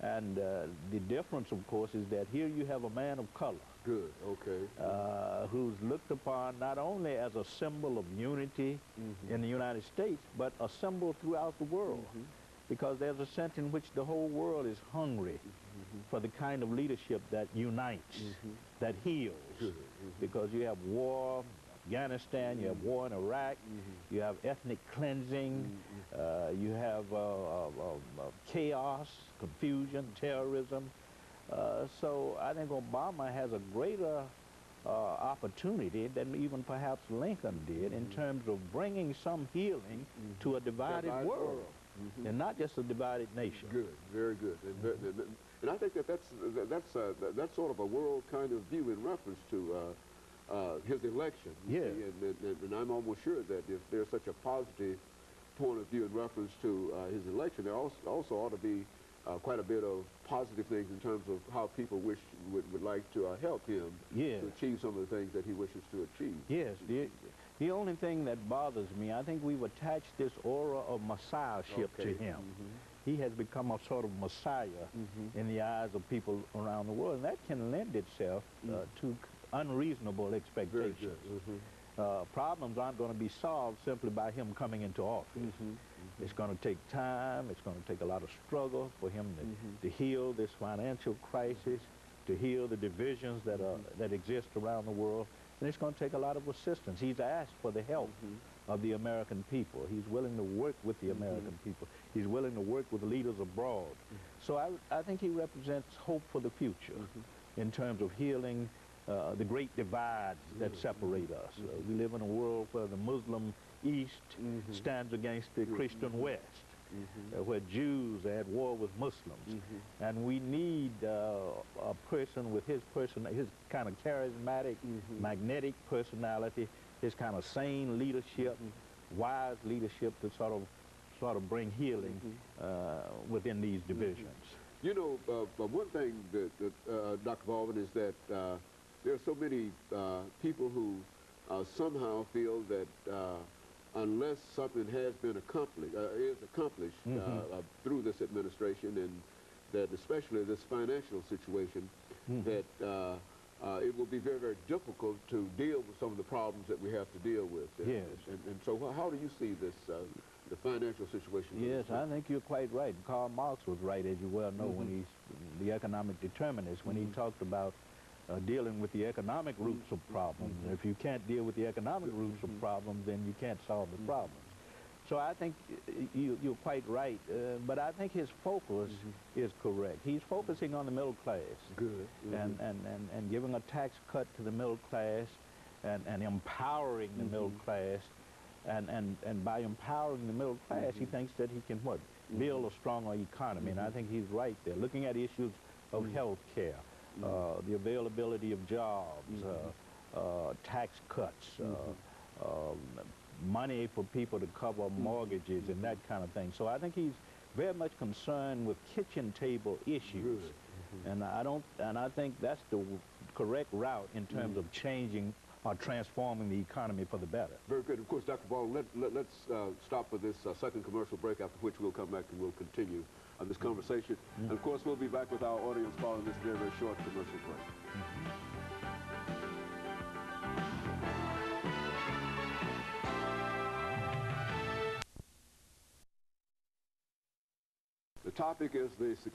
And the difference, of course, is that here you have a man of color. Good, okay. Who's looked upon not only as a symbol of unity in the United States, but a symbol throughout the world. Because there's a sense in which the whole world is hungry for the kind of leadership that unites, that heals. Because you have war, Afghanistan, you have war in Iraq, you have ethnic cleansing, you have chaos, confusion, terrorism. So I think Obama has a greater opportunity than even perhaps Lincoln did in terms of bringing some healing to a divided world, and not just a divided nation. Good, very good. And I think that's sort of a world kind of view in reference to his election. Yeah. And I'm almost sure that if there's such a positive point of view in reference to his election, there also ought to be quite a bit of positive things in terms of how people would like to help him to achieve some of the things that he wishes to achieve. Yes. The only thing that bothers me, I think we've attached this aura of messiahship to him. He has become a sort of messiah in the eyes of people around the world, and that can lend itself to unreasonable expectations. Problems aren't going to be solved simply by him coming into office. It's going to take time, it's going to take a lot of struggle for him to heal this financial crisis, to heal the divisions that exist around the world, and it's going to take a lot of assistance. He's asked for the help of the American people. He's willing to work with the American people. He's willing to work with leaders abroad. So I think he represents hope for the future in terms of healing the great divides that separate us. We live in a world where the Muslim East stands against the Christian West, where Jews are at war with Muslims. And we need a person with his kind of charismatic, magnetic personality, his kind of sane leadership, wise leadership to sort of bring healing within these divisions. You know, one thing that Dr. Baldwin, is that there are so many people who somehow feel that unless something has been accomplished, through this administration, and that especially this financial situation, that it will be very, very difficult to deal with some of the problems that we have to deal with. And so how do you see this, the financial situation? Yes, I think you're quite right. Karl Marx was right, as you well know, when he's the economic determinist, when he talked about dealing with the economic roots of problems. If you can't deal with the economic roots of problems, then you can't solve the problems. So I think you're quite right, but I think his focus is correct. He's focusing on the middle class. Good. And giving a tax cut to the middle class, and empowering the middle class, and by empowering the middle class, he thinks that he can build a stronger economy, and I think he's right there. Looking at issues of health care, the availability of jobs, tax cuts, money for people to cover mortgages and that kind of thing. So I think he's very much concerned with kitchen table issues, and I think that's the correct route in terms of changing or transforming the economy for the better. Very good. Of course, Dr. Baldwin, let's stop for this second commercial break, after which we'll come back and we'll continue this conversation. And of course, we'll be back with our audience following this very, very short commercial break. The topic is the significance